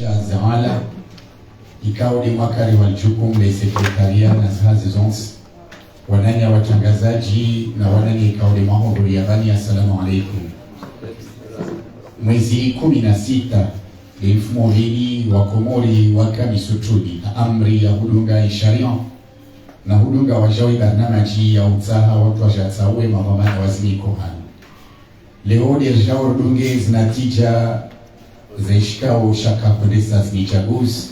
Zala ikao ni mwakari wa jukumu la sekretaria na zahazi zonsi wanani ya watangazaji na wanani ikao ni mahudhuri ya bani. Assalamu alaikum. Mwezi 16 2000 wa Komori waka misutuni na amri ya hudunga isharion na hudunga wajawi barnamaji ya utaha watu wajatsawe mavamana wazini kohani. Leo dirjao hudunge zinatija zaishikao shaka kondesa zinichaguzi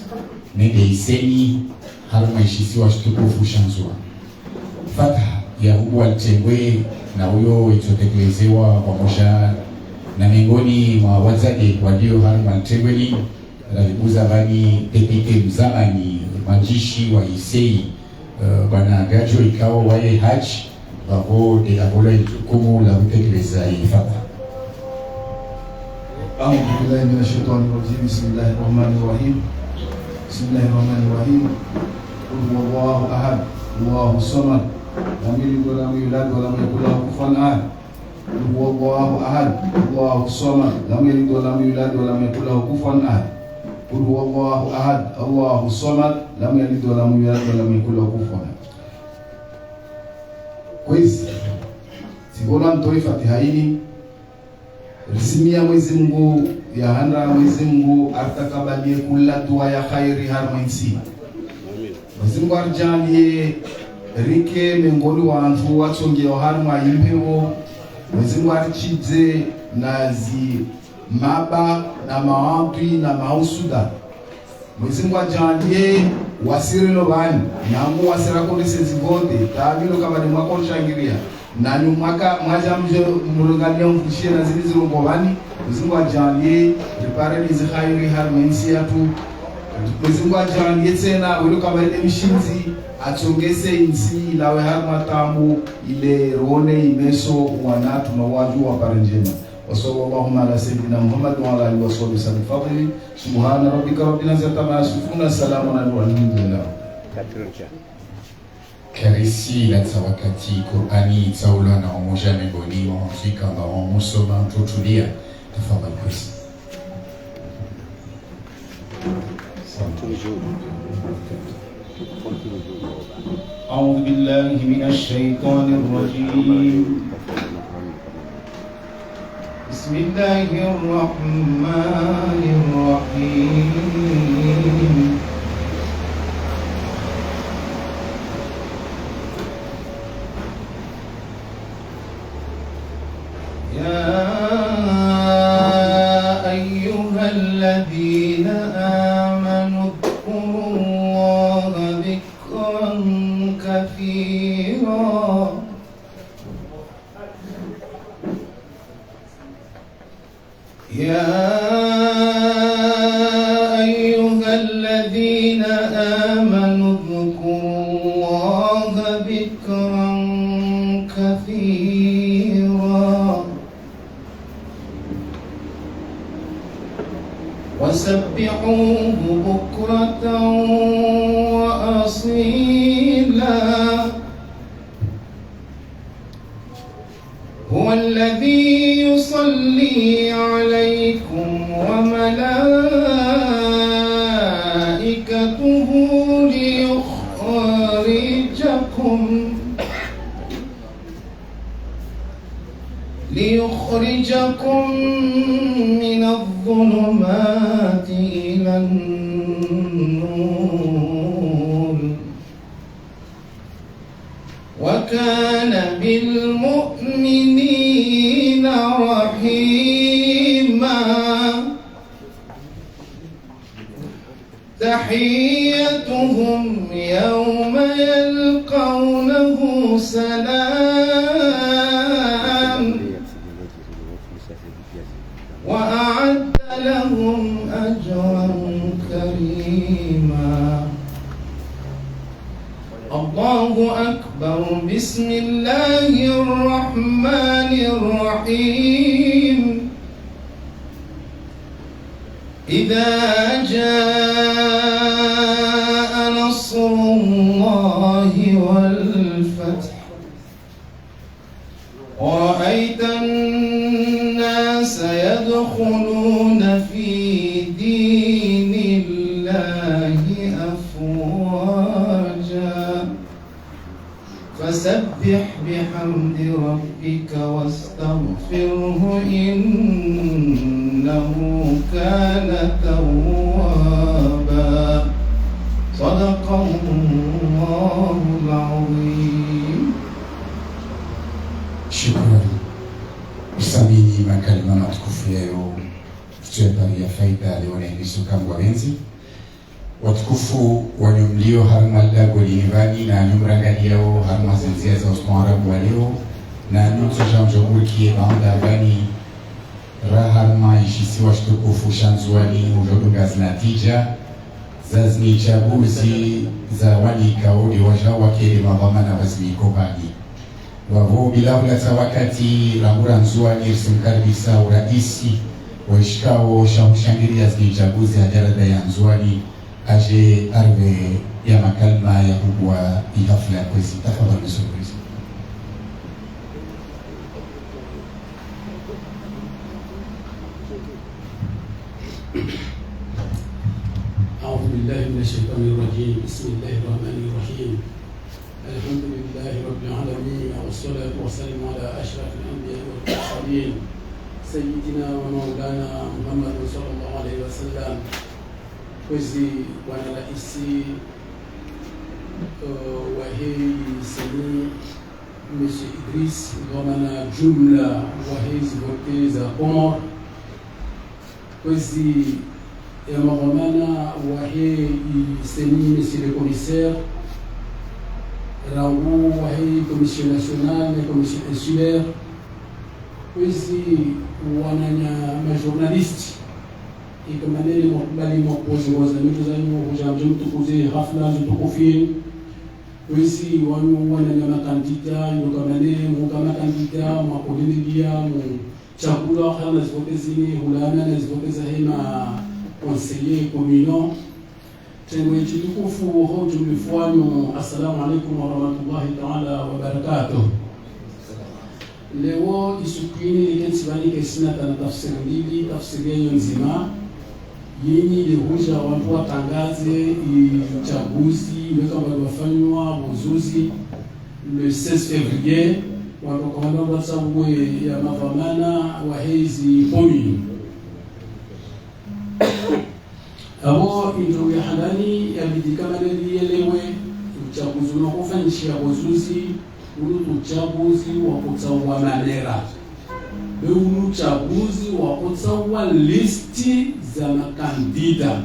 nende iseni haruma ishisiwa shtukufu shanzua fatha ya hubu alitengwe na huyo itotekelezewa pamoja na miongoni mwa wazade walio haruma alitengweni ravibuza bani pepite mzamani manjishi wa isei bana gajo ikao wae haji wako de abola itukumu la kutekeleza hii fatha. أعوذ بالله من الشيطان الرجيم. بسم الله الرحمن الرحيم. بسم الله الرحمن الرحيم. قل هو الله أحد الله الصمد لم يلد ولم يولد ولم يكن له كفوا أحد. قل هو الله أحد الله الصمد لم يلد ولم يولد ولم يكن له كفوا أحد. قل هو الله أحد الله الصمد لم يلد ولم يولد ولم يكن له كفوا أحد. كويس. Sibona mtoi Fatiha hili risimia Mwenyezi Mungu ya handa Mwenyezi Mungu atakabalie kula dua ya khairi harmansi. Mwenyezi Mungu arjalie rike miongoni wa antu watsongeo harma impewo. Mwenyezi Mungu archize nazi maba na mawapi na mausuda. Mwenyezi Mungu arjalie wasirilo bani namu wasira kodi sezigonde tabilo kama ni mwako shangiria na nyumaka mwaja mrungalia mfushie na zili zirungobani. Mwenyezi ajalie ripare nizi khairi harmensi yatu. Mwenyezi ajalie tena wilo kama ile mishinzi atongese insi lawe harmatamu ile rone imeso wanatu na waju wa parenjema. Wa sallallahu ala sayyidina Muhammad wa ala alihi wa sahbihi sallam. Subhana rabbika rabbil izzati amma yasifun. Salamun alhamdulillah. Karisi la tawakati Qur'ani taula na umoja miongoni mwa Afrika ambao musoma tutulia tafadhali kwesi. أعوذ بالله من الشيطان الرجيم. بسم الله الرحمن الرحيم. يا أيها الذين آمنوا اذكروا الله ذكرا كثيرا. يا أيها الذين آمنوا اذكروا الله ذكرا كثيرا وسبحوه بكرة وأصيلا. هو الذي يصلي عليكم وملائكته ليخرجكم من الظلمات إلى النور وكان بالمؤمنين رحيما. تحيتهم يوم يلقونه سلام وأعد لهم أجرا كريما. الله أكبر. بسم الله الرحمن الرحيم. إذا جاء نصر الله والفتح ورأيت الناس يدخلون في دين فسبح بحمد ربك واستغفره إنه كان توابا صدق الله العظيم. شكرا. Usamini makalima matukufu leo tutapata faida leo na Yesu kama wenzi watukufu wanyumlio harma dago linivani na nyumrangaliao harma zinzia za ustaarabu wa leo na nusu jambo kie baada gani raharma ishisi washtukufu shanzuani ujoduga zinatija zazni chaguzi za wali kaudi wajawa kile mabamana wazimiko bani wavo bila ulata wakati rambura nzuani simkaribisa uraisi waishikao shamshangiria zini chaguzi hajarada ya nzuani aje arve ya makalma ya kubwa ihafla ya kwezi. Tafadhali surprise. أعوذ بالله من الشيطان الرجيم. بسم الله الرحمن الرحيم. الحمد لله رب العالمين والصلاة والسلام على أشرف الأنبياء والمرسلين سيدنا ومولانا محمد صلى الله عليه وسلم. Kwezi bwana raisi wa hii seni Monsieur Idris gomana jumla wa hizi vote za Komor. Kwezi ya magomana wa hii seni Monsieur le commissaire rangu wa hii commission nationale na commission insulaire. Kwezi wananya majournaliste ikamaneni mkubali mwakozi wazamitu zanyu hujamje mtukuzi hafla mtukufini wisi wanu wana na makandida yokamane mukama kandida mwakulindia mu chakula khana zivote zini hulana na zivote za hema conseiller communal tenwe chitukufu ho tumifwanyu. Assalamu alaikum wa rahmatullahi ta'ala wa barakatuh. Leo isukini nikensibani kesina tana tafsiri mbili tafsiri yenye nzima yenye ilikuja watu watangaze uchaguzi kama wafanywa uzuzi le 16 février wanakwenda kwa sababu ya mapambana wa hizi pomini abo ndio ya halali ya bidikama lielewe uchaguzi unakofanyishia uzuzi ule uchaguzi wa kutsawa manera ule uchaguzi wa kutsawa listi za makandida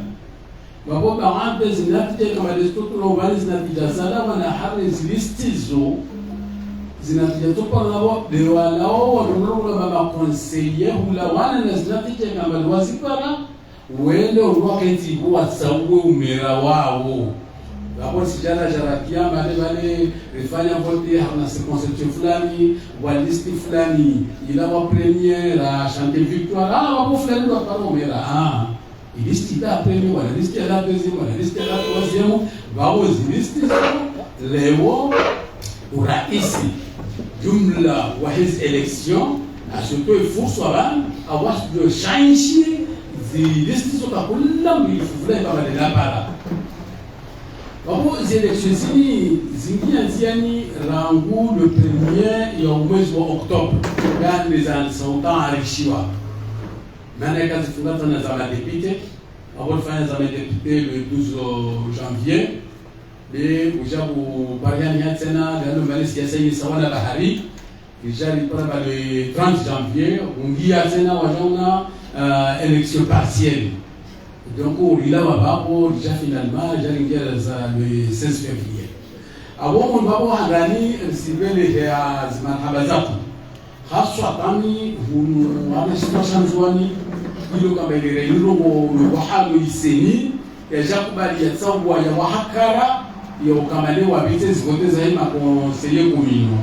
babo baadhi zinatija kama listoto lobali zinatija salama na hali listi zo zinatija topa nabo de walao wanunua baba conseiller hula wana na zinatija kama wazipara wende wakati huwa sawe umera wao babo sijana jarakia bale refanya vote hana circonscription fulani wa listi fulani ila wa première chanter victoire ala babo fulani ndo akaro umera listi da premier wala listi da deuxième wala listi da troisième babo listi leo uraisi jumla wa his election asoto ifurso aban awas de changer listi zoka kula mlifuvula baba de la para babo élections zingia nziani rangu le premier ya mwezi wa Oktoba gani sont enrichiwa maana kazi fungata na za député babo fanya za député le 12 janvier de ujabu bariani tena gano mali siasa ni sawana bahari kijari para le 30 janvier ungia tena wajona élection partielle. Donc il a babo déjà finalement jaringia za le 16 février abo babo hangani sibele ya marhaba zako haswa tani hunu ameshika nzwani ilo kama ile ilo wa halu iseni ya jakubali ya tsangwa ya wahakara ya ukamale wa bitezi vote za hima conseiller communal.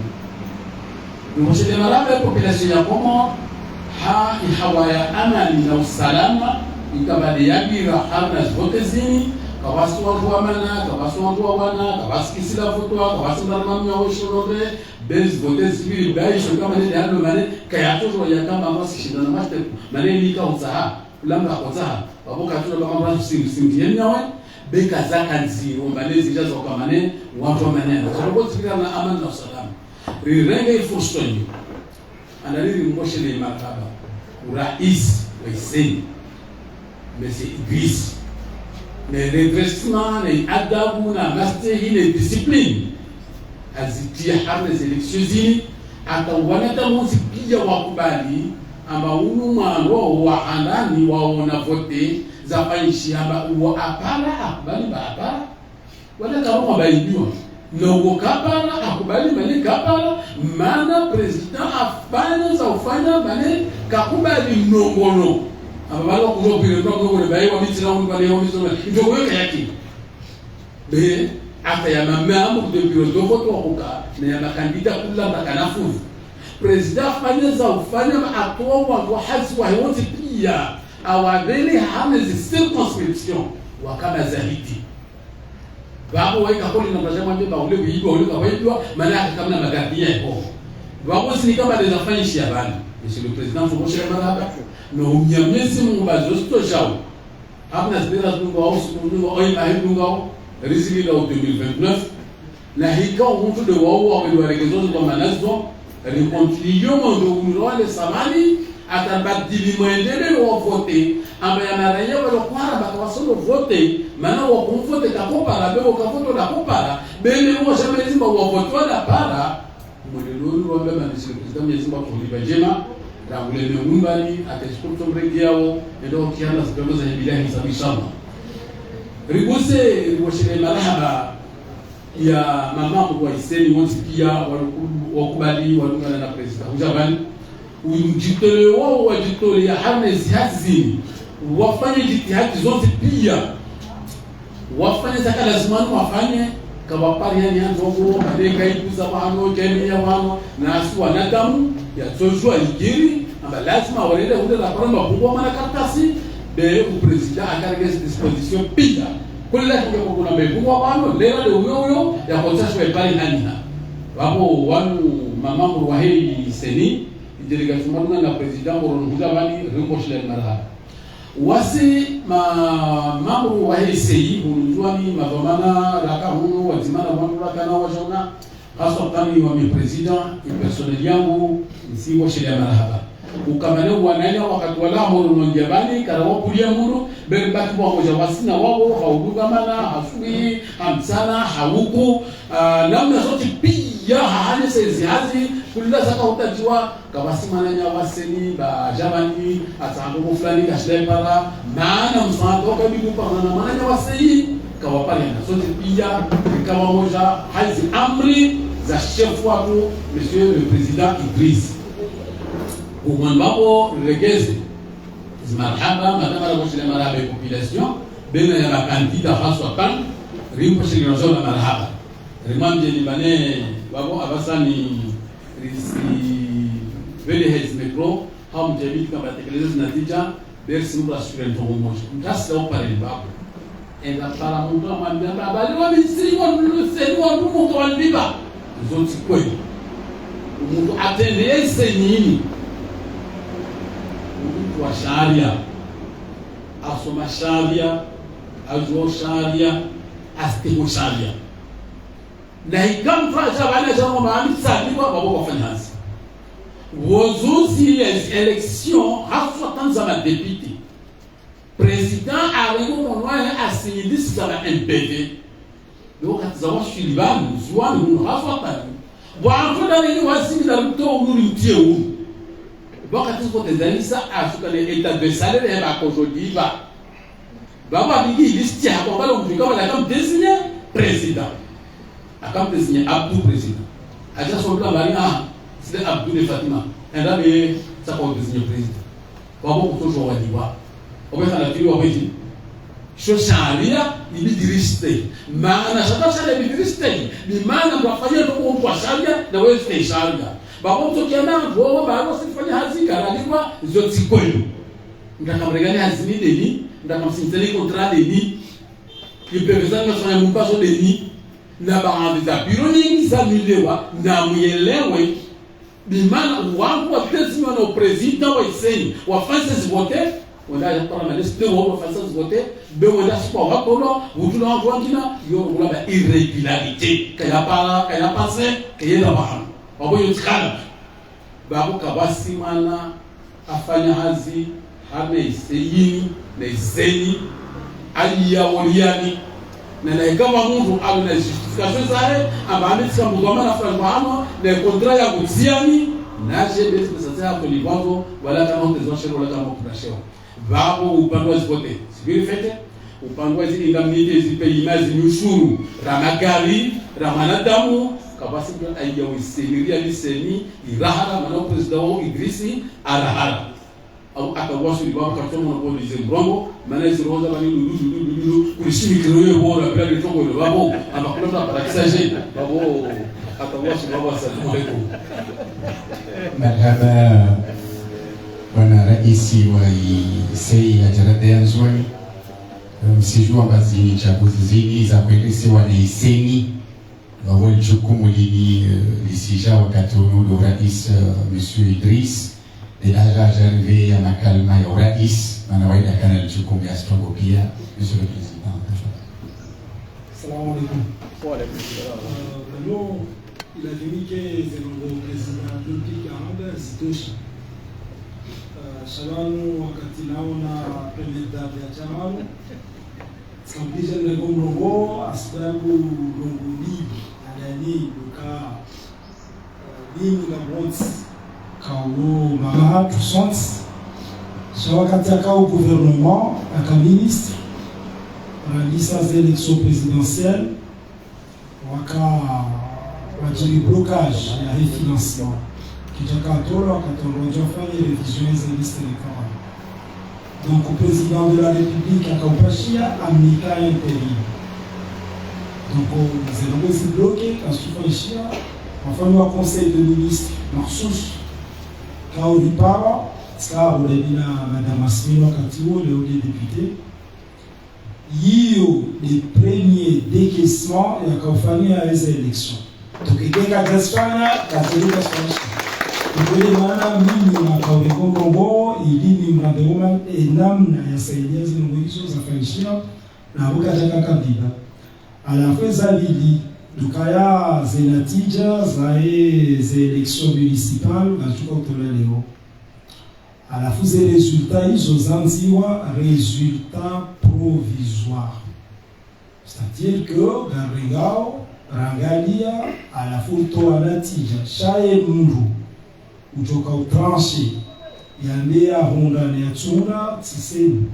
Donc c'est la population ya Komor ha ihawaya amani na usalama ikabadi yagira hana vote zini kawasu wa mana kawasu wa wana kawasikisila vote kawasu ndalama ya oshorode bez vote zibili baisho kama ni halo mane kayato ya kama masi shindana mate mane nika uzaha ulanga uzaha baboka tuna kama mwana simtieni nawe beka zaka nziro mane zijazo kama ne watu maneno sababu zikira na amani na usalama rirenga ifustoni analiri mboshele marhaba urais wa Iseni Monsieur Idriss na redressement na adabu na mastehi na discipline azitia harne selection zini atawanata mosi pia wakubali amba unu mwalo wa andani waona vote za faishi amba wa apara akubali ba apara wala kama wabaidiwa na ukapara akubali mali kapara mana president afanya za ufanya mali kakubali nongono amba wala kulopire nongono bai wa mitira ungu wale wa mitira ndio wewe yake be ata ya mamamu de bureau de vote wakuka na ya makandida kula makanafuzi president afanya za ufanya atoa wa hasi wa wote pia awabele hame zi circonscription wakama zaidi babo weka koli na mtajama mbeba ule wiibo ule kawaidwa maana kama na magadia hapo babo si kama des afanya shi abani monsieur le président faut moshi maraba no mnyamezi mbazo sto jao hapana zibira zungu au sikundu au mahidunga au risiki la 2029 na hikao mtu de wao wa regezo kwa manazo reconciliation ndo wale samani atabadili mwendeleo wa vote amba ya maraia wale kwara bakawasolo vote maana wa kumvote kakopara bebo kavoto la kopara bele mo jamais zimba wa vote la para mwendeleo wa baba ni sio president mzima kwa libajema rangule memumbali atashukuru mregeao ndio kiana sababu za bilahi sabishama rigose riboshele marhaba ya mama kwa Iseni wote pia wakubali walungana na president ujabani ujitole wao wajitole ya harness hazini wafanye jitihadi zote pia wafanye zaka lazima wafanye kama pari yani andogo badeka ibuza wano jamii ya wano na asu wanadamu ya tojua igiri amba lazima walele ule la paramba kubwa maana karatasi de president akarege disposition pia kula kwa kuna mbegu wano leo de uyo ya kotasho pale nani wapo wanu mamamu wa hii Seni delegation madunga na president Moronhuda bani rimboshele marhaba wasi mamuru wa hii unjwani madhamana raka huno wazimana wangu raka na wajona hasa kani wa mi president personnel yangu si boshele marhaba ukamane wananya wakati wala Moronhuda jabani karawa kulia muru bembaki kwa moja wasina wao hauduga mana hasui hamsana hauku namna zote pia hali seziazi kula zaka utajua kabasima nya waseni ba jamani atango fulani kashile para maana msando kabibu pana na maana wasei kawapale na zote pia kama moja hizi amri za chef wako monsieur le président Idriss umambapo regeze marhaba madama la boshile marhaba population bena ya candidat François Pan rimpo shirino zona marhaba rimamje libane wabo abasani risi vele hez metro ham jabit kama tekeleza natija bersi mtu asure ntongo moja mtasa opale babo enda para mtu amambia baba leo misiri wa seni wa mtu kwa biba zoti kweli mtu atende yese nini mtu wa sharia asoma sharia ajuo sharia astego sharia na ikamfanya bana jamaa maami saliwa babo wafanyazi wozuzi election haswa tanza ma député président arrive monwaye asinidisi za MPV donc atazawa shilibani zuani haswa tani bwangoda ni wasimi da mto uri mtie wakati zote zalisa asuka le état de salaire ya bakojodiba baba bingi listi hapo balo mtu kama kama désigner président akam désigner Abdou président aja sobla marina c'est Abdou de Fatima enda be ça pour désigner président babo kutojo wadiwa obeka na tili wabeti sho sharia ni diriste maana sasa ni diriste ni maana mtafanyia ndio kwa sharia na wewe stay sharia babo mtokiana wao bado sifanya hazika radikwa zote kwenu ndakamregani hazini deni ndakamsinteli contrat deni kipevezanga sana mpaso deni na baadhi za biro nyingi za milewa na muelewe bimana wangu wa president na president wa Iseni wa Francis vote wanda ya parliament wa Francis vote be wanda spa wa kono wutula wa ngina yo wala irregularité kaya para kaya passé kaya la ba wabo yotikala babo kabasi mana afanya hazi hana iseyini na iseni aliya woliani na kama mungu alu na justification zae ambaye tsamugoma na fulani mwana na kontra ya kuziani na je beti sasa hapo ni wao wala kama mtezoshe wala kama kunashewa babo upande wa zipote sibiri fete upande wa zile indemnity zipe imazi nyushuru ramagari ramanadamu kabasi kwa aiya wisemiria liseni irahara mana president wa Idrisi arahara au akawasu ni baba kartomo na bodi ze mrongo mana ziroza bani lulu kulishimi kiroye bora bila litongo le babo abakulona parakisaje babo akawasu baba salamu alaykum. Marhaba bwana raisi wa ISEI Ajarade Anzwani, msijua bazini chaguzi zini za kuelezewa na ISENI wawali jukumu lisija wakati unudo rais Monsieur Idris deja arrivé ya makalma ya rais manawaida kana jukumu ya strongo pia Monsieur le Président. Assalamu alaikum. Wa alaikum salam. Il a dit que c'est le président public Arabia Zitosha. Shalanu wakati naona premier date ya chama sikambisha ile gomrongo asbabu longoni adani luka nini la bonds kawo ma tout sens wakati akao gouvernement aka ministre na lisa za élection présidentielle wajiri blocage ya refinancement kichakatolo akatongoja fanya revision za liste électorale. Donc le président de la République a compashia amnika intérim. Donc nous allons aussi bloquer quand je fais chia enfin le conseil de ministre Marsouche quand on parle ça on est bien madame Asmino Katiwo le député yio les premiers décaissements et a compagnie à les élections. Donc il y a des Kwa maana mimi na kauli Kongo ili mradoma namna ya saidia zile hizo za faishia na wakataka kabila alafeza lili dukaya zenatija za election municipale bachuka kutola leo alafuze resultat hizo zanziwa resultat provisoire, c'est-à-dire que garengao rangalia alafuto anatija shaye mundu utoka utranche yambea honda ne atsuna tsiseni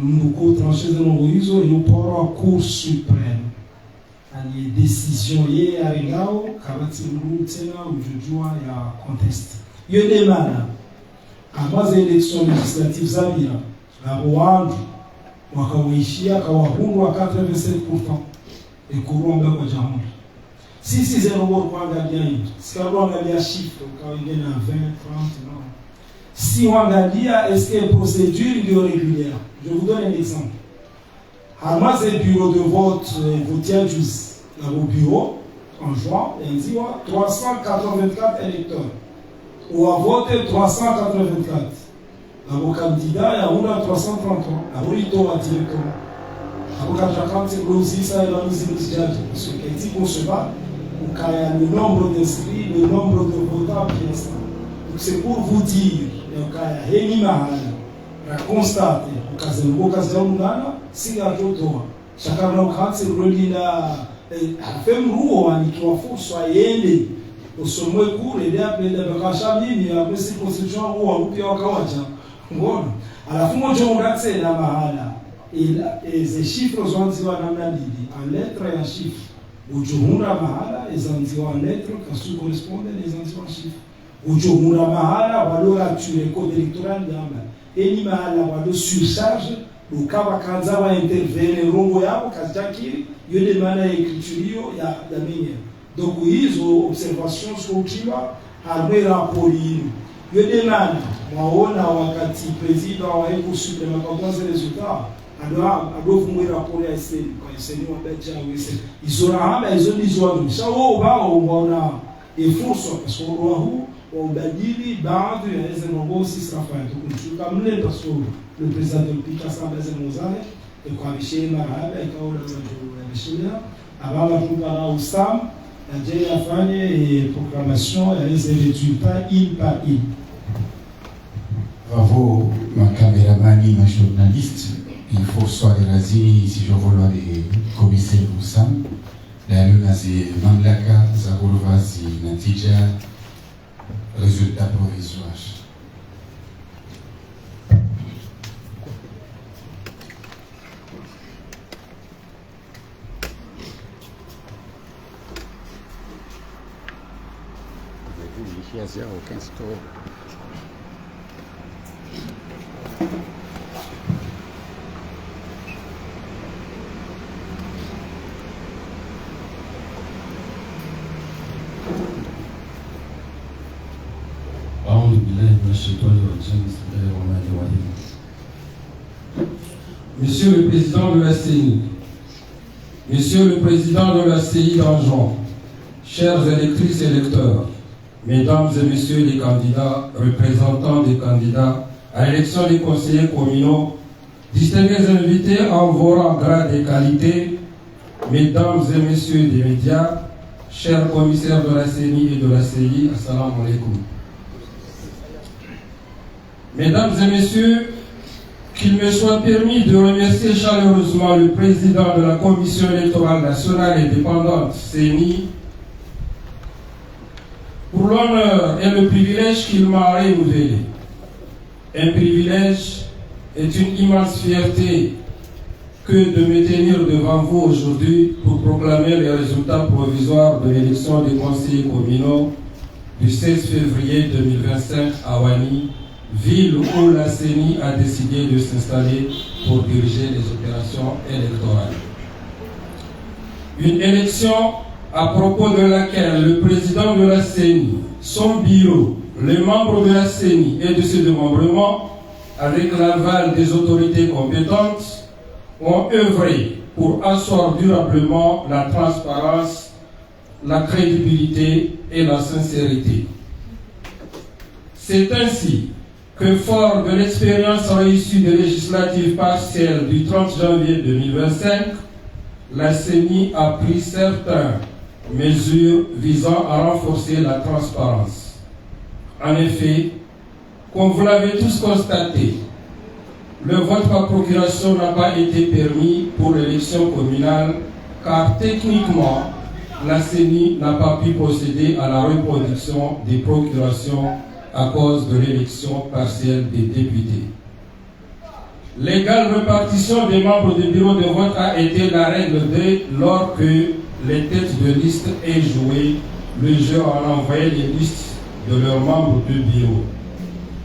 mundu tranche de longoizo e uporo a Cour suprême ani décision ye arengao kabati mundu tena ujujua ya conteste yone mana amaze election législative zabira ngabo wandu wakawaishia kawahundu wa 87% ekuromba kwa jamhuri. Si zero kuangalia hivi, sikaangalia chiffre kwa wengine na 20, 30 non. Si wangalia est-ce que procédure est régulière? Je vous donne un exemple. Hamas et bureau de vote votier juste au bureau en juin, il dit 384 électeurs. Ou a voté 384. Le candidat il y a 333. La rito a directement. Avocat Jacques, c'est aussi ça et la musique de Jacques. Parce que quand il concevable, le nombre d'inscrits, le nombre de votants qui est ça. Donc c'est pour vous dire, il y a un constat, si la joto, chacun n'a pas de problème là. Fait mou, on y trouve fort soyez au sommet court et bien après le rachabim et après ces constitutions où on peut encore bon. À la fin, on regarde la mahala. Et ces chiffres sont dit en lettres et en chiffres. Ujumura mahala ezanziwa en lettres qui correspondent les en chiffres. Ujumura mahala walora tuer code électoral yamba. Eni mahala walo surcharge ukaba kanza wa intervenir rongo yabo kajakiri yule maana ya écriture ya mingi. Donc hizo observations zikotiwa harwe rapport yinu. Yule maana waona wakati president wa Cour suprême akatangaza resultat adofungwe rapport ya ISENI kwa ISENI wabeja wese izorahama izo ndizwa sawo bao unaona efurso parce que roho wa ubadili baadhi ya hizo ngozi safari tukumshuka mle parce que le président de Picasso baze mozale et kwa bishema haba ikaona ndio ya bishema ababa tukana usam Nadie afanye proclamation ya hizi résultats île par île. Bravo, ma caméramani, ma journaliste. Il faut soit les razini, si je veux les commissaires Oussam. La luna c'est Mamlaka, Zagolova, c'est Natija. Résultat provisoire. Monsieur le Président de la CENI, Monsieur le Président de la CI d'Anjouan, chères électrices et électeurs, Mesdames et Messieurs les candidats, représentants des candidats à l'élection des conseillers communaux, distingués invités en vos rangs, grades et qualités, Mesdames et Messieurs des médias, chers commissaires de la CENI et de la CI, assalamu alaikum. Mesdames et Messieurs, qu'il me soit permis de remercier chaleureusement le président de la Commission électorale nationale indépendante, CENI, pour l'honneur et le privilège qu'il m'a renouvelé. Un privilège est une immense fierté que de me tenir devant vous aujourd'hui pour proclamer les résultats provisoires de l'élection des conseillers communaux du 16 février 2025 à Wani, ville où la CENI a décidé de s'installer pour diriger les opérations électorales. Une élection à propos de laquelle le président de la CENI, son bureau, les membres de la CENI et de ses démembrements, avec l'aval des autorités compétentes, ont œuvré pour asseoir durablement la transparence, la crédibilité et la sincérité. C'est ainsi que, fort de l'expérience réussie des législatives partielles du 30 janvier 2025, la CENI a pris certaines mesures visant à renforcer la transparence. En effet, comme vous l'avez tous constaté, le vote par procuration n'a pas été permis pour l'élection communale car techniquement, la CENI n'a pas pu procéder à la reproduction des procurations à cause de l'élection partielle des députés. L'égale répartition des membres du bureau de vote a été la règle lors que les têtes de liste aient joué le jeu en envoyant les listes de leurs membres du bureau.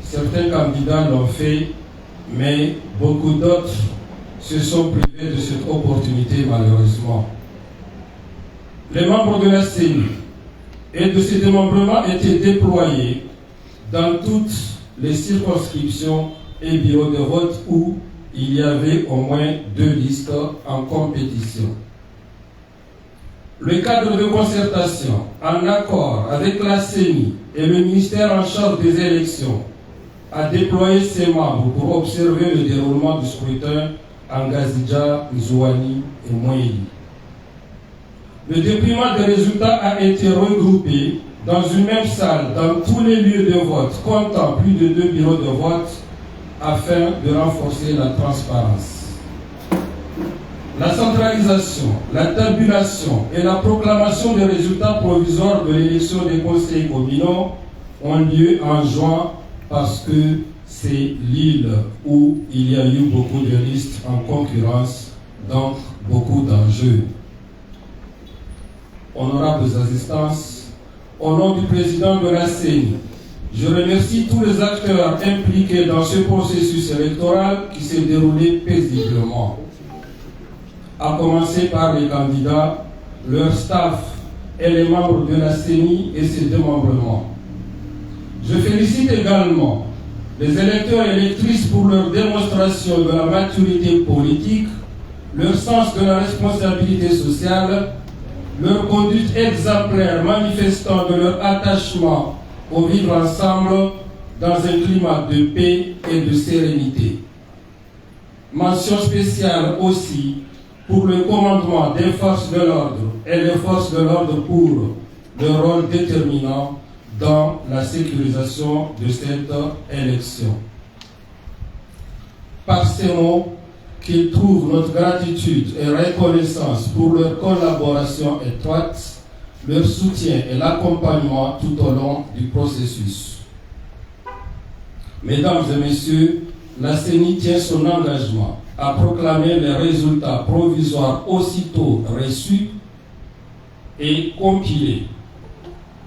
Certains candidats l'ont fait, mais beaucoup d'autres se sont privés de cette opportunité malheureusement. Les membres de la CENI et de ses démembrements étaient déployés dans toutes les circonscriptions et bureaux de vote où il y avait au moins 2 listes en compétition. Le cadre de concertation, en accord avec la CENI et le ministère en charge des élections, a déployé ses membres pour observer le déroulement du scrutin en Gazidja, Nzouani et Mouéli. Le déploiement des résultats a été regroupé dans une même salle dans tous les lieux de vote, comptant plus de 2 bureaux de vote, afin de renforcer la transparence. La centralisation, la tabulation et la proclamation des résultats provisoires de l'élection des conseils communaux ont lieu en juin parce que c'est l'île où il y a eu beaucoup de listes en concurrence, donc beaucoup d'enjeux. Honorables assistances, au nom du président de la CENI, je remercie tous les acteurs impliqués dans ce processus électoral qui s'est déroulé paisiblement, à commencer par les candidats, leur staff et les membres de la CENI et ses démembrements. Je félicite également les électeurs et électrices pour leur démonstration de la maturité politique, leur sens de la responsabilité sociale, leur conduite exemplaire manifestant de leur attachement au vivre ensemble dans un climat de paix et de sérénité. Mention spéciale aussi pour le commandement des forces de l'ordre et les forces de l'ordre pour le rôle déterminant dans la sécurisation de cette élection. Par ces mots, qu'ils trouvent notre gratitude et reconnaissance pour leur collaboration étroite, leur soutien et l'accompagnement tout au long du processus. Mesdames et messieurs, la CENI tient son engagement à proclamer les résultats provisoires aussitôt reçus et compilés.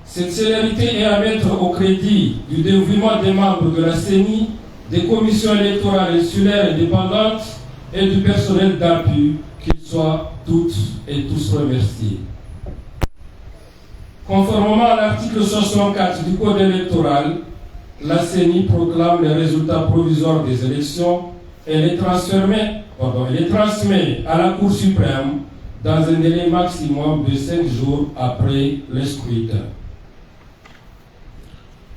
Cette célérité est à mettre au crédit du dévouement des membres de la CENI, des commissions électorales insulaires indépendantes et du personnel d'appui, qu'ils soient toutes et tous remerciés. Conformément à l'article 64 du Code électoral, la CENI proclame les résultats provisoires des élections et les transmet à la Cour suprême dans un délai maximum de 5 jours après le scrutin.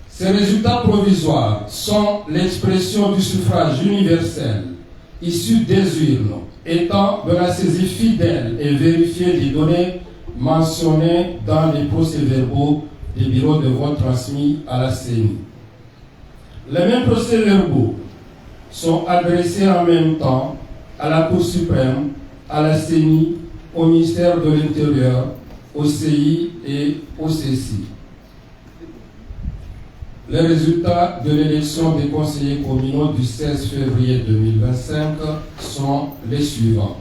Ces résultats provisoires sont l'expression du suffrage universel issu des urnes, étant de la saisie fidèle et vérifiée des données mentionnées dans les procès-verbaux des bureaux de vote transmis à la CENI. Les mêmes procès-verbaux sont adressés en même temps à la Cour suprême, à la CENI, au ministère de l'Intérieur, au CI et au CECI. Les résultats de l'élection des conseillers communaux du 16 février 2025 sont les suivants.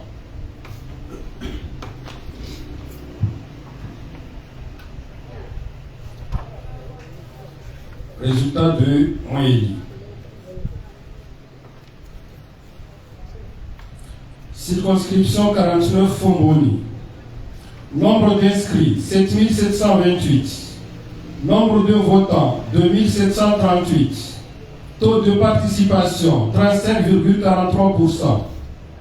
Résultat de Moéli. Circonscription 49 Fomboni. Nombre d'inscrits 7728. Nombre de votants, 2738. Taux de participation, 35,43%.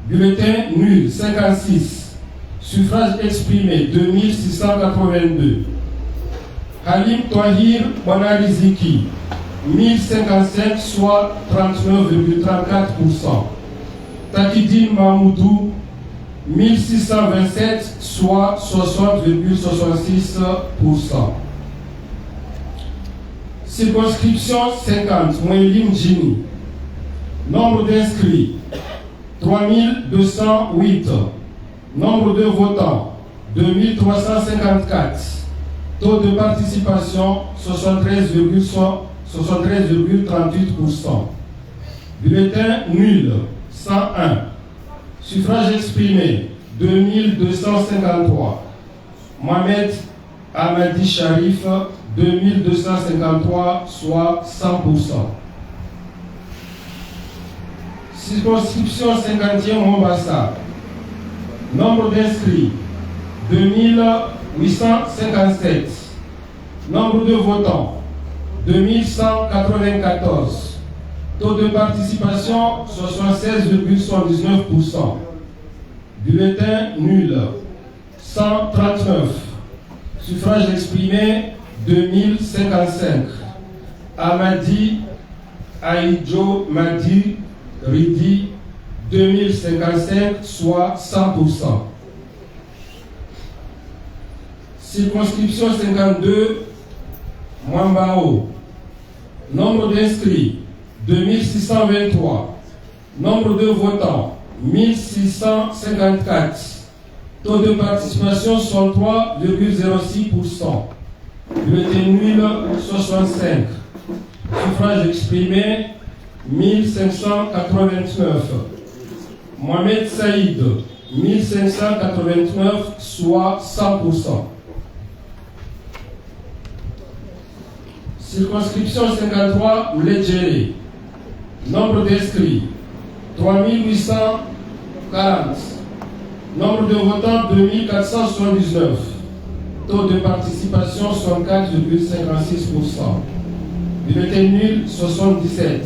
Bulletin nul, 56. Suffrage exprimé, 2682. Halim Touahir Bonaliziki, 1055, soit 39,34%. Takidine Mahmoudou, 1627, soit 60,66%. Circonscription 50, Mouelim Djini. Nombre d'inscrits, 3208. Nombre de votants, 2354. Taux de participation, 73,38%. Bulletin nul, 101. Suffrage exprimé, 2253. Mohamed Ahmadi Sharif, 2253, soit 100%. Circonscription 50e Mombasa. Nombre d'inscrits, 2857. Nombre de votants, 2194. Taux de participation, 76,79%. Bulletin nul, 139. Suffrage exprimé, 2055. Amadi Aïdjo Madi Ridi, 2055, soit 100%. Circonscription 52, Mwambao. Nombre d'inscrits, 2623. Nombre de votants, 1654. Taux de participation, 63,06%. Bulletin nul, 65. Suffrage exprimé, 1589. Mohamed Saïd, 1589, soit 100%. Circonscription 53, Mledjere. Nombre d'inscrits, 3840. Nombre de votants, 2479. Taux de participation, 64,56%. Bulletin nul, 77.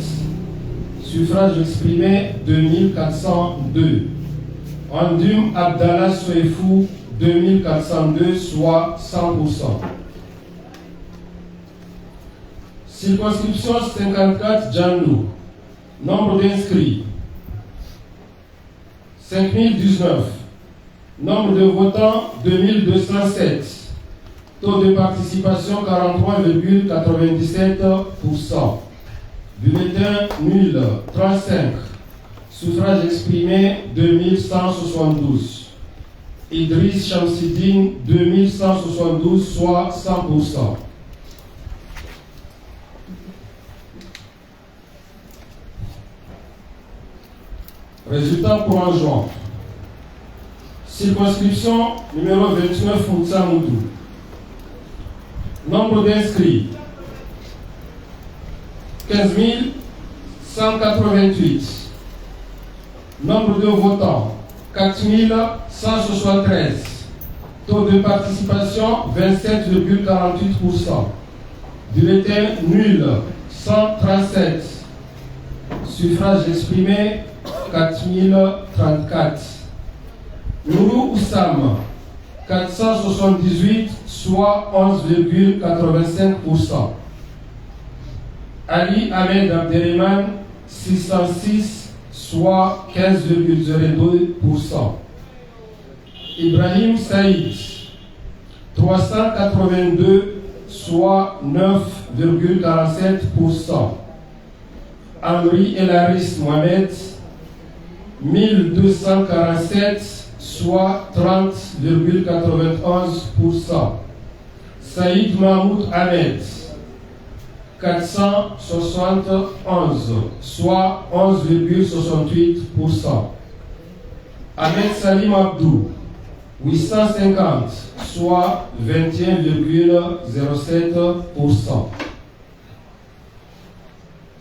Suffrage exprimé, 2402. Andum Abdallah Soefou, 2402, soit 100%. Circonscription 54, Djanlou. Nombre d'inscrits, 5019. Nombre de votants 2207. Taux de participation 43,97%. Bulletin nul 35. Suffrage exprimé 2172. Idriss Chamsidine 2172, soit 100%. Résultat pour un juin. Circonscription numéro 29 Moutsamoudou. Nombre d'inscrits 15 188. Nombre de votants 4 173. Taux de participation 27,48%. Bulletin nul 137. Suffrage exprimé 4034. Nourou Oussam 478, soit 11,85%. Ali Ahmed Abdelrahman 606, soit 15,02%. Ibrahim Saïd 382, soit 9,47%. Amri Elaris Mohamed 1247, soit 30,91%. Saïd Mahmoud Ahmed 471, soit 11,68%. Ahmed Salim Abdou 850, soit 21,07%.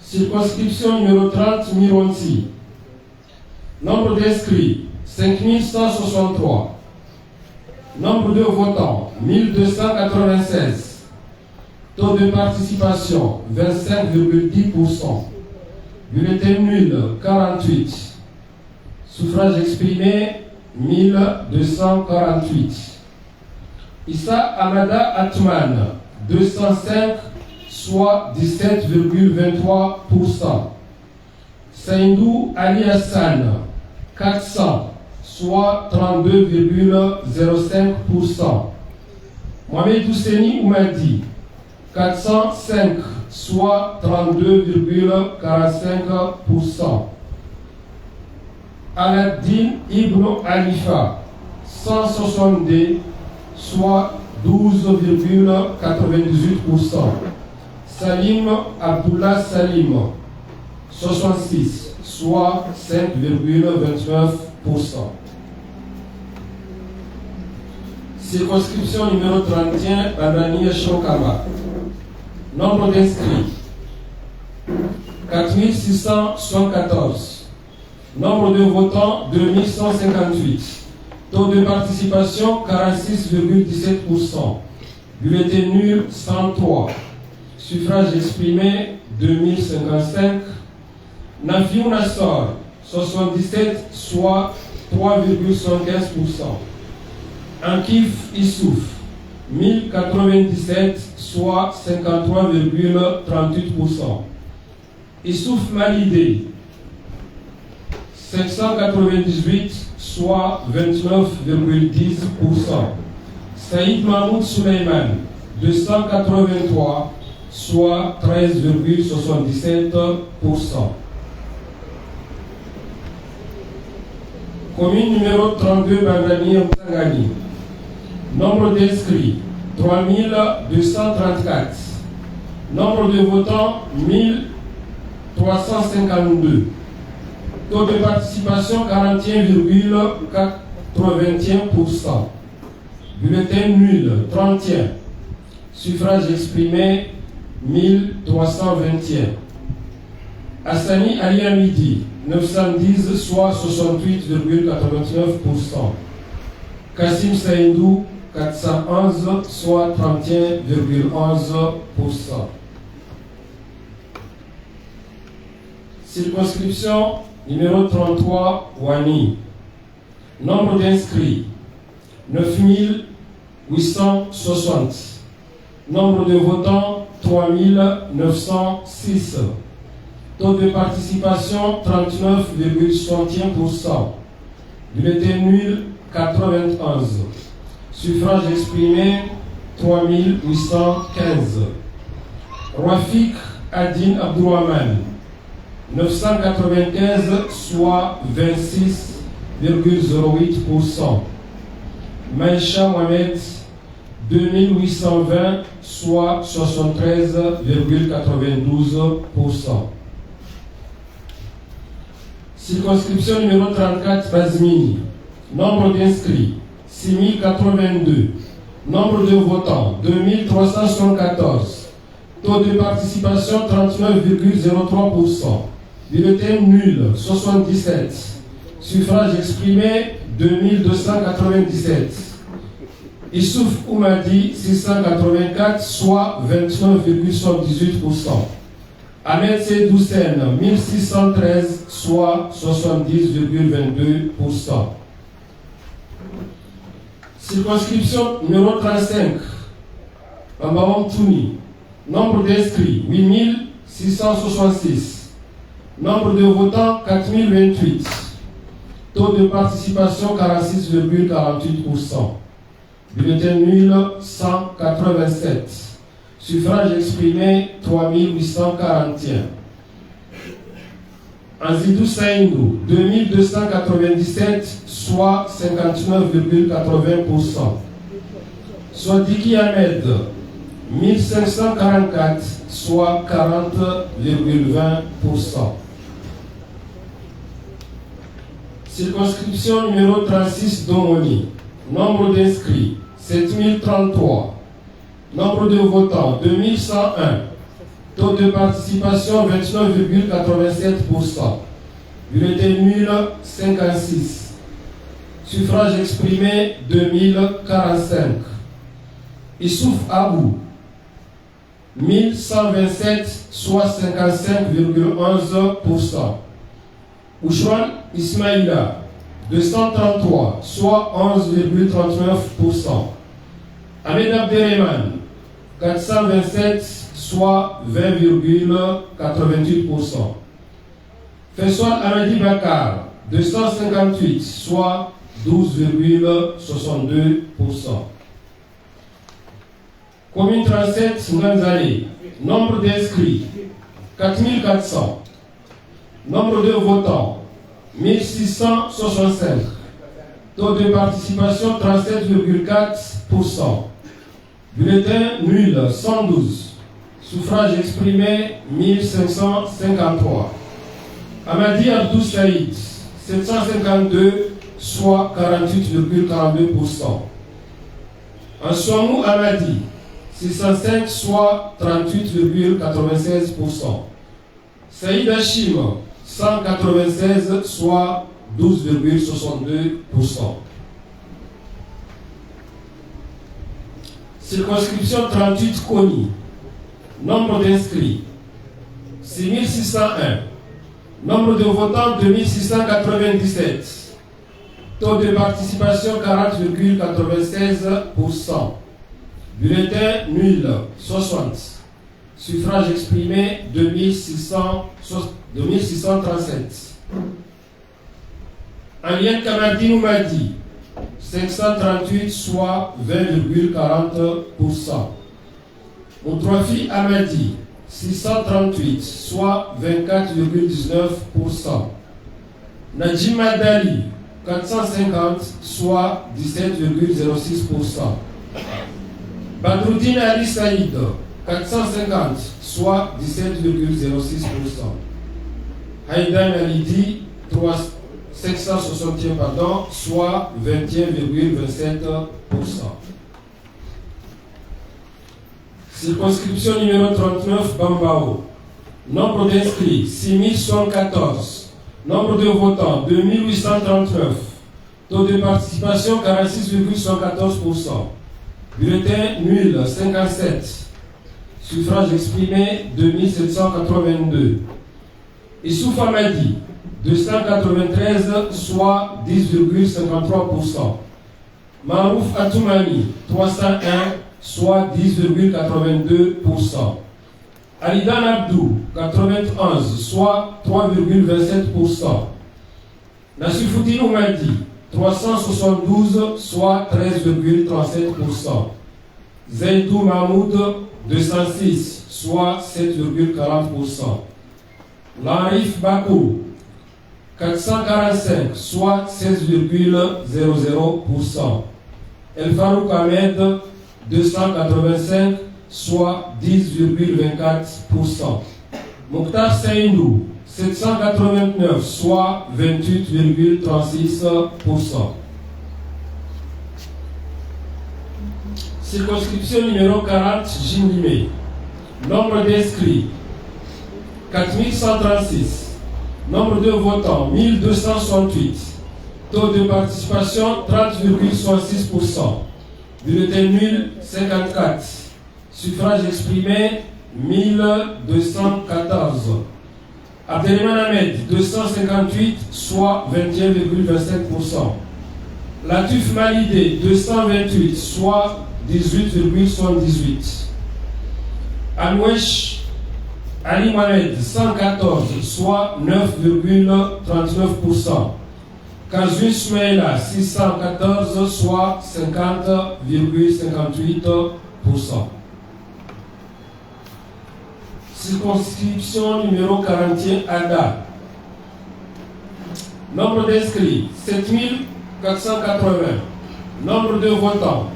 Circonscription numéro 30 Mironti. Nombre d'inscrits 5163. Nombre de votants 1296. Taux de participation 25,10%. Bulletin nul 48. Suffrage exprimé 1248. Issa Amada Atman 205, soit 17,23%. Saïdou Ali Hassan 400, soit 32,05%. Mohamed Housseni Oumadi 405, soit 32,45%. Aladdin Ibn Alifa 162, soit 12,98%. Salim Abdullah Salim 66, soit 5,29%. Circonscription numéro 31, Badania Chokama. Nombre d'inscrits 4614. Nombre de votants 2158. Taux de participation 46,17%. Bulletin nul 103. Suffrage exprimé 2055. Nafiou Nassor 77, soit 3,75%. Ankif Issouf 1097, soit 53,38%. Issouf Malidé 598, soit 29,10%. Saïd Mahmoud Suleiman 283, soit 13,77%. Commune numéro 32 Bandani Msangani. Nombre d'inscrits 3234. Nombre de votants 1352. Taux de participation 41,81%. Bulletin nul 31. Suffrage exprimé 1321. Hassani Ali Amidi 910, soit 68,89%. Kassim Saïdou 411, soit 31,11%. Circonscription numéro 33 Wani. Nombre d'inscrits 9860. Nombre de votants 3906. Taux de participation 39,61%. Bulletin nul 91. Suffrage exprimé 3815. Rafik Adin Abdourahman 995, soit 26,08%. Maïcha Mohamed 2820, soit 73,92%. Circonscription numéro 34 Bazmini. Nombre d'inscrits 6082. Nombre de votants 2374. Taux de participation 39,03%. Bulletin nul 77. Suffrage exprimé 2297. Issouf Oumadi 684, soit 29,78%. Ahmed Sedoussen 1613, soit 70,22%. Circonscription numéro 35 Bambawam Touni. Nombre d'inscrits 8666. Nombre de votants 4028. Taux de participation 46,48%. Bulletin nul 187. Suffrage exprimé 3841. Anzidou Saïndou 2297, soit 59,80%. Swadiki Ahmed 1544, soit 40,20%. Circonscription numéro 36 Domoni. Nombre d'inscrits 7033. Nombre de votants 2101. Taux de participation 29,87%. Bulletin nul 56. Suffrage exprimé 2045. Issouf Abou 1127, soit 55,11%. Ouchouan Ismaïla 233, soit 11,39%. Ahmed Abderrahman 427, soit 20,88%. Fessoal Amadi Bakar 258, soit 12,62%. Commune 37 Nganzale. Nombre d'inscrits 4400. Nombre de votants 1665. Taux de participation 37,4%. Bulletin nul 112. Suffrage exprimé 1553. Amadi Abdou Saïd 752, soit 48,42%. Ansouamou Amadi 605, soit 38,96%. Saïd Hachim 196, soit 12,62%. Circonscription 38 Koni. Nombre d'inscrits 6601. Nombre de votants 2697. Taux de participation 40,96%. Bulletin nul 60. Suffrage exprimé 2637. Alien Kamadi Noumadi 538, soit 20,40%. Moutrofi Amadi 638, soit 24,19%. Najim Adali 450, soit 17,06%. Badruddin Ali Saïd 450, soit 17,06%. Haïdan Alidi 561, soit 21,27%. Circonscription numéro 39 Bambao. Nombre d'inscrits 6114. Nombre de votants 2839. Taux de participation 46,114%. Bulletin nul 57. Suffrage exprimé 2782. Issouf Amadi 293, soit 10,53%. Marouf Atoumani 301, soit 10,82%. Alidan Abdou 91, soit 3,27%. Nassifoudine Oumadi 372, soit 13,37%. Zaidou Mahmoud, 206, soit 7,40%. Larif Bakou, 445, soit 16,00%. El Farouk Ahmed, 285, soit 10,24%. Mokhtar Seindou, 789, soit 28,36%. Circonscription numéro 40, Jimlimé. Nombre d'inscrits, 4136. Nombre de votants, 1268. Taux de participation, 30,66%. Bulletin nul, 54. Suffrage exprimé, 1214. Abdelrahman Ahmed, 258, soit 21,27%. Latif Malidé, 228, soit 18,78. Anwesh Ali Mohamed, 114, soit 9,39%. Kazui Soumaïla, 614, soit 50,58%. Circonscription numéro 41, Ada. Nombre d'inscrits, 7480. Nombre de votants,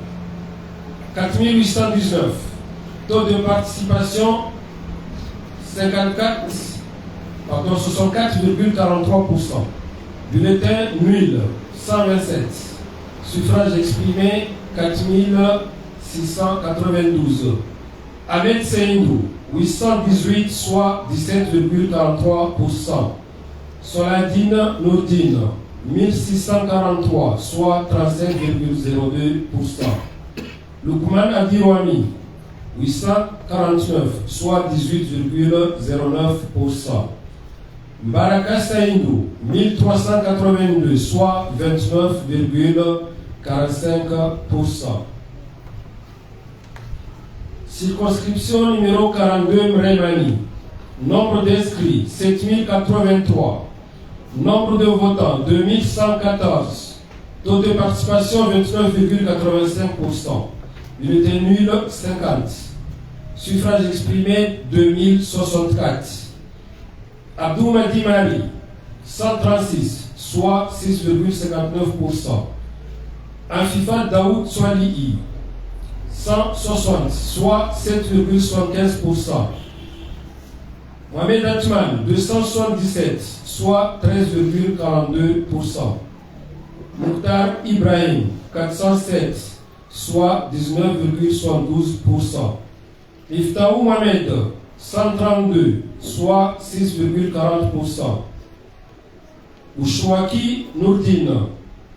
4819. Taux de participation, 64,43%. Bulletin nul, 127. Suffrage exprimé, 4692. Ahmed Seindou, 818, soit 17,43%. Soladine Nourdine, 1643, soit 35,02%. Lukman Adirwami, 849, soit 18,09%. Mbaraka Saïndou, 1382, soit 29,45%. Circonscription numéro 42, Mremani. Nombre d'inscrits, 7083. Nombre de votants, 2114. Taux de participation, 29,85%. Bulletin nul, 50. Suffrage exprimé, 2064. Abdou Madi Mari, 136, soit 6,59%. Afifa Daoud Swalihi, 160, soit 7,75%. Mohamed Atman, 277, soit 13,42%. Mokhtar Ibrahim, 407, soit 19,72%. Iftaou Mohamed, 132, soit 6,40%. Ouchouaki Nourdine,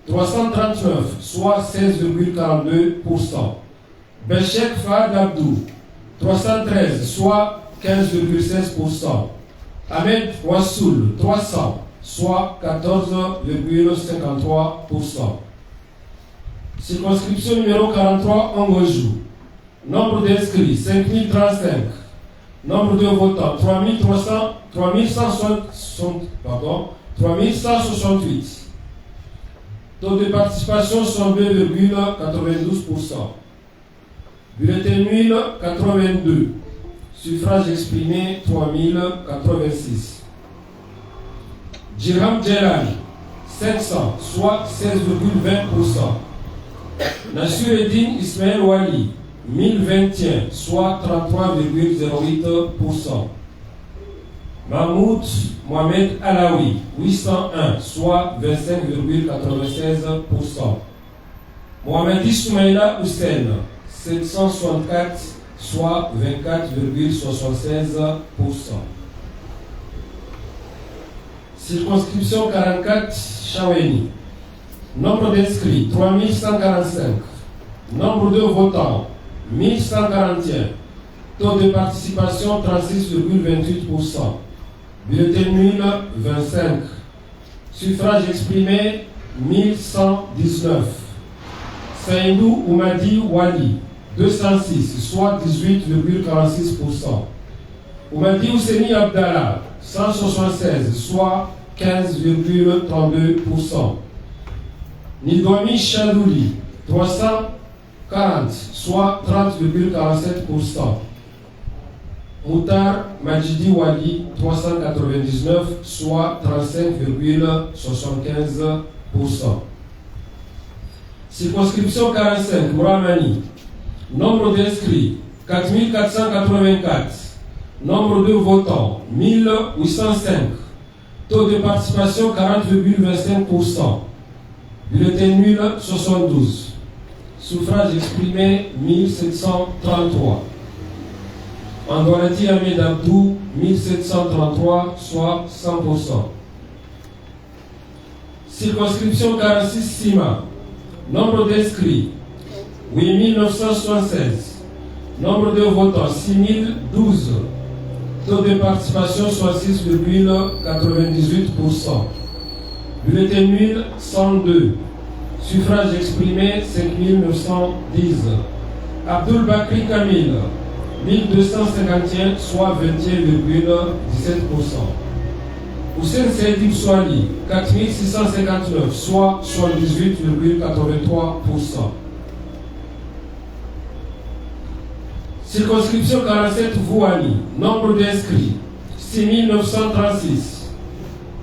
339, soit 16,42%. Bechek Fahad Abdou, 313, soit 15,16%. Ahmed Wassoul, 300, soit 14,53%. Circonscription numéro 43, Angojou. Nombre d'inscrits, 5035. Nombre de votants, 3168. Taux de participation, 102,92%. Bulletin nul, 82. Suffrage exprimé, 3086. Djirham Djelal, 500, soit 16,20%. Nassureddin Ismaël Wali, 1021, soit 33,08%. Mahmoud Mohamed Alaoui, 801, soit 25,96%. Mohamed Soumaïla Hussein, 764, soit 24,76%. Circonscription 44, Chaweni. Nombre d'inscrits, 3145. Nombre de votants, 1141. Taux de participation, 36,28%. Bulletin nul, 25. Suffrage exprimé, 1119. Saïndou Oumadi Wali, 206, soit 18,46%. Oumadi Ousseni Abdallah, 176, soit 15,32%. Nidomi Chadouli, 340, soit 30,47%. Moutar Majidi Wali, 399, soit 35,75%. Circonscription 45, Mouramani. Nombre d'inscrits, 4484. Nombre de votants, 1805. Taux de participation, 40,25%. Bulletin nul, 72. Suffrage exprimé, 1733. Andoualati Ahmed Abdou, 1733, soit 100%. Circonscription 46 Sima. Nombre d'inscrits, 8976. Nombre de votants, 6012. Taux de participation, 66,98%. Bulletin nul, 102. Suffrage exprimé, 5910. Abdul Bakri Kamil, 1251, soit 21,17%. Hussein Seydib Swali, 4659, soit 78,83%. Circonscription 47 Vouani, nombre d'inscrits, 6936.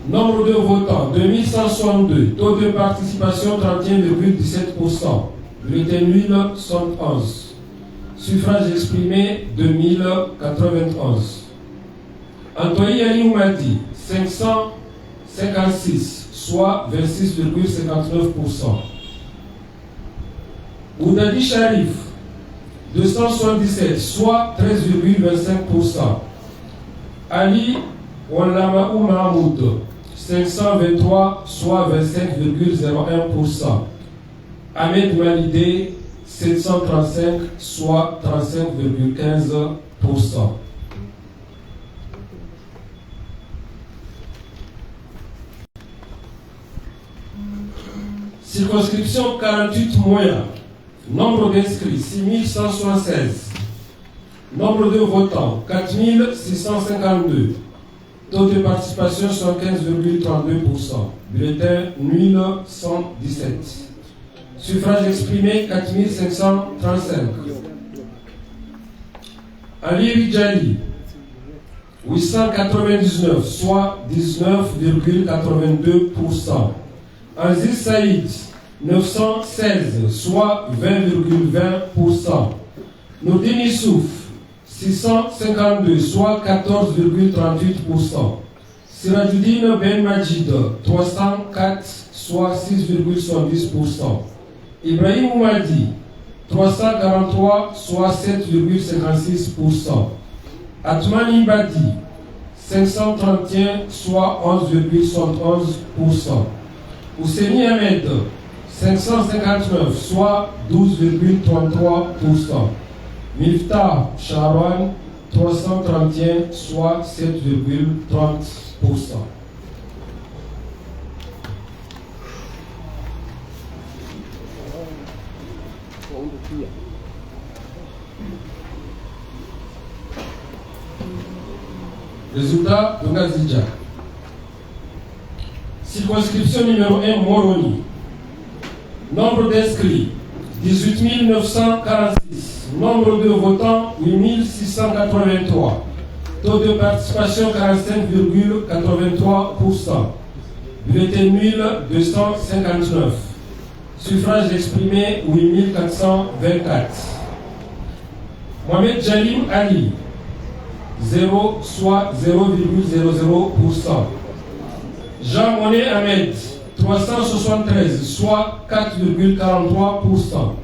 Nombre de votants, 2162. Taux de participation, 31,17%. Bulletin nul, 111. Suffrage exprimé, 2091. Antoine Ali Oumadi, 556, soit 26,59%. Oudadi Sharif, 277, soit 13,25%. Ali Wallamaou Mahmoud, 523, soit 25,01%. Ahmed Malidé, 735, soit 35,15%. Circonscription 48 Moya. Nombre d'inscrits 6176. Nombre de votants 4652. Taux de participation 75,32%. Bulletin nul 117. Suffrage exprimé 4535. Ali Rijali 899, soit 19,82%. Aziz Saïd 916, soit 20,20%. Nourdin Issouf 652, soit 14,38%. Sirajuddin Ben Majid 304, soit 6,70%. Ibrahim Oumadi 343, soit 7,56%. Atman Ibadi 531, soit 11,71%. Ouseni Ahmed 559, soit 12,33%. Miftah Sharon 331, soit 7,30%. Résultat de Ngazidja. Circonscription numéro 1 Moroni. Nombre d'inscrits 18 946. Nombre de votants 8 683. Taux de participation 45,83%. Bulletin nul 259. Suffrage exprimé 8424. Mohamed Jalim Ali 0, soit 0,00%. Jean Monet Ahmed 373, soit 4,43%.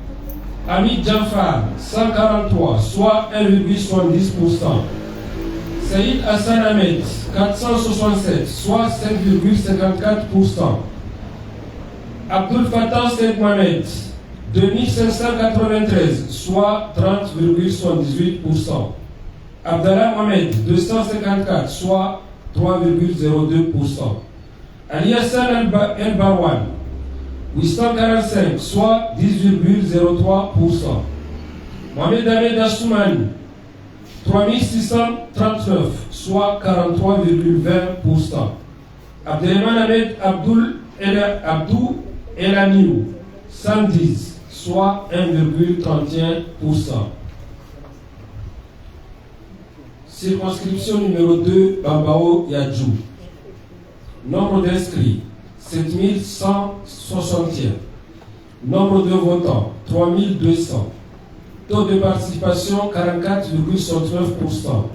Hamid Jafar 143, soit 1,70%. Saïd Hassan Ahmed 467, soit 5,54%. Abdul Fattah Said Mohamed 2593, soit 30,78%. Abdallah Mohamed 254, soit 3,02%. Ali Hassan El Barwan 845, soit 10,03%. Mohamed Ahmed Assoumani 3639, soit 43,20%. Abdelrahman Ahmed Abdou El Aniou, 110, soit 1,31%. Circonscription numéro 2, Bambao Yadjou. Nombre d'inscrits, 7161. Nombre de votants, 3200. Taux de participation, 44,69%.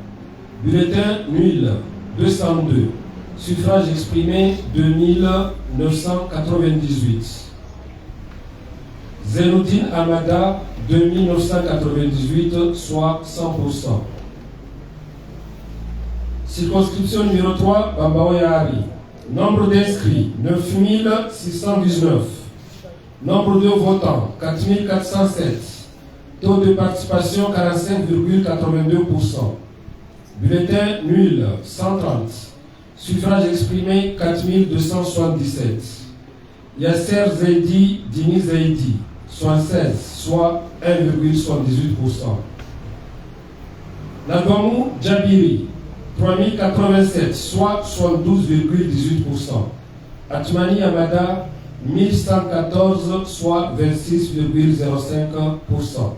Bulletin nul, 202. Suffrage exprimé, 2998. Zenoudine Amada, 2998, soit 100%. Circonscription numéro 3, Bambao Yahari. Nombre d'inscrits, 9619. Nombre de votants, 4407. Taux de participation, 45,82%. Bulletin nul, 130. Suffrage exprimé, 4277. Yasser Zaidi, Dini Zaidi, 76, soit 1,78%. Nagomou Djabiri, 3087, soit 72,18%. Atmani Amada, 1114, soit 26,05%.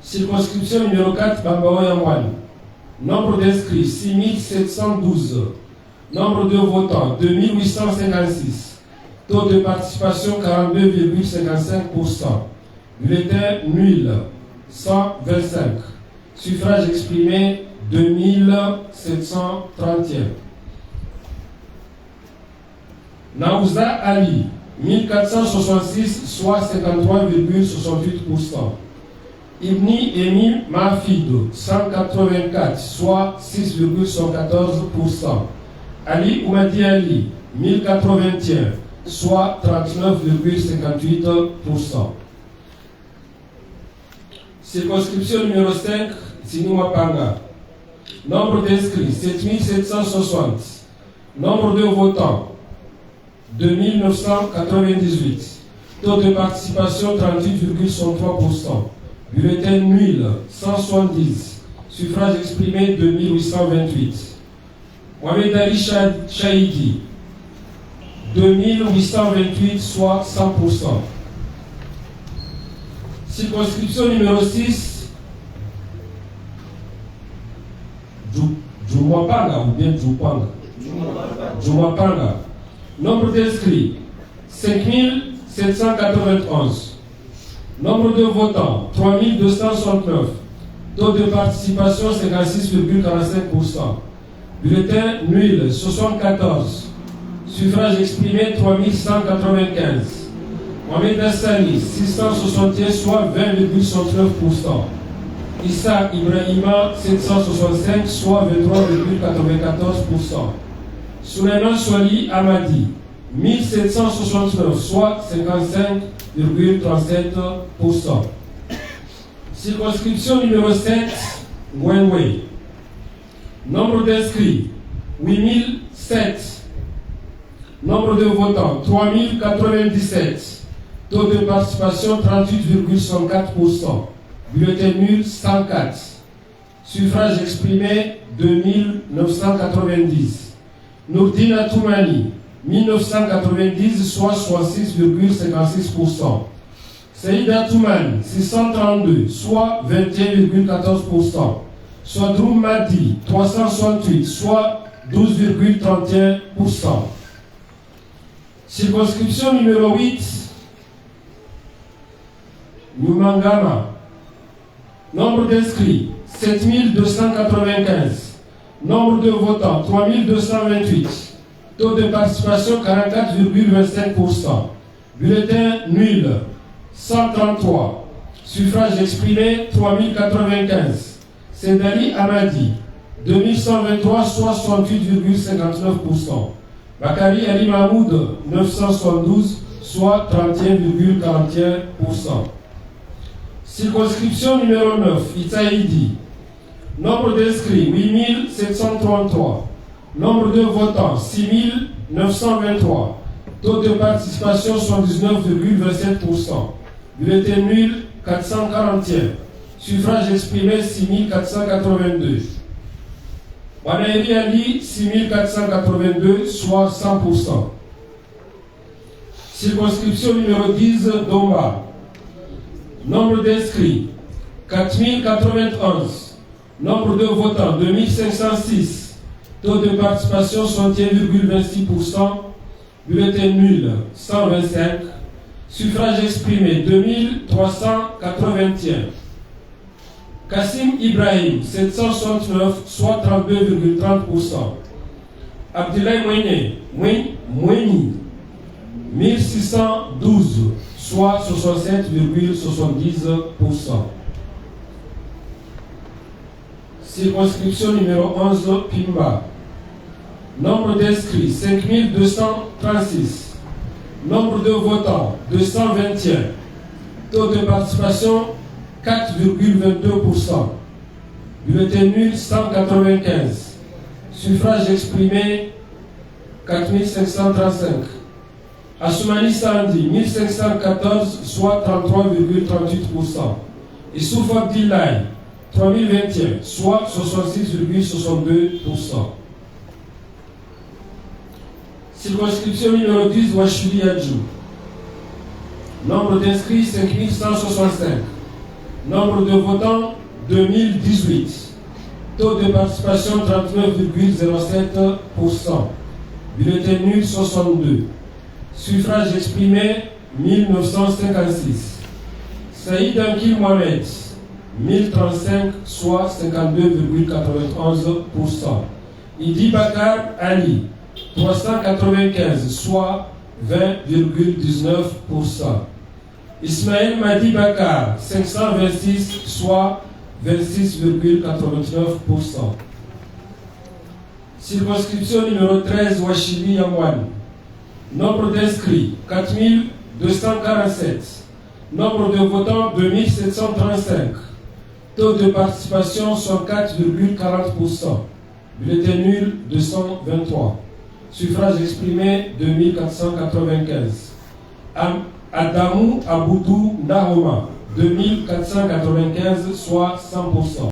Circonscription numéro 4, Bambao Yamwan. Nombre d'inscrits, 6712. Nombre de votants, 2856. Taux de participation, 42,55%. Bulletin nul, 125. Suffrage exprimé, 2731. Naouza Ali, 1466, soit 53,68%. Ibni Emi Mahfid, 184, soit 6,114%. Ali Oumadi Ali, 1081, soit 39,58%. Circonscription numéro 5, Sinouapanga. Nombre d'inscrits, 7760. Nombre de votants, 2998. Taux de participation, 38,63%. Bulletin nul, 170. Suffrage exprimé, 2828. Mohamed Ali Chaïdi, 2828, soit 100%. Circonscription numéro 6, Djumwapanga ou bien Djoupanga. Djumwapanga. Nombre d'inscrits, 5791. Nombre de votants, 3269. Taux de participation, 56,45%. Bulletin nul, 74. Suffrage exprimé, 3195. Mohamed Hassani, 661, soit 20,69%. Issa Ibrahima, 765, soit 23,94%. Souleymane Swali Amadi, 1769, soit 55,37%. Circonscription numéro 7, Ngwengwe. Nombre d'inscrits, 8007. Nombre de votants, 3097. Taux de participation, 38,64%. Bulletin nul, 104. Suffrage exprimé, 2990. Nourdina Toumani, 1990, soit 66,56%. Saïda Toumani, 632, soit 21,14%. Swadroum Madi, 368, soit 12,31%. Circonscription numéro 8, Numangama. Nombre d'inscrits, 7295. Nombre de votants, 3228. Taux de participation, 44,25%. Bulletin nul, 133. Suffrage exprimé, 3095. Sedali Amadi, 2123, soit 68,59%. Bakari Ali Mahmoud, 972, soit 31,41%. Circonscription numéro 9, Itaïdi. Nombre d'inscrits, 8733. Nombre de votants, 6923. Taux de participation, 79,27%. Bulletin nul, 441. Suffrage exprimé, 6482. Wanaeri Ali, 6482, soit 100%. Circonscription numéro 10, Domba. Nombre d'inscrits, 4091. Nombre de votants, 2506. Taux de participation, 61,26%. Bulletin nul, 125. Suffrage exprimé, 2381. Kassim Ibrahim, 769, soit 32,30%. Abdoulaye Moueni, 1612, soit 67,70%. Circonscription numéro 11, Pimba. Nombre d'inscrits, 5236. Nombre de votants, 221. Taux de participation, 4,22%. Bulletin nul, 195. Suffrage exprimé, 4535. Assoumani Sandi, 1514, soit 33,38%. Issouf Abdillahi, 3021, soit 66,62%. Circonscription numéro 10, Ouachili Adjou. Nombre d'inscrits, 5165. Nombre de votants, 2018. Taux de participation, 39,07%. Bulletin nul, 62. Suffrage exprimé, 1956. Saïd Ankil Mohamed, 1035, soit 52,91%. Idi Bakar Ali, 395, soit 20,19%. Ismaël Madi Bakar, 526, soit 26,89%. Circonscription numéro 13, Ouachili Yamouane. Nombre d'inscrits, 4247. Nombre de votants, 2735. Taux de participation, 104,40%. Bulletin nul, 223. Suffrage exprimé, 2495. Adamou Aboudou Nahoma, 2495, soit 100%.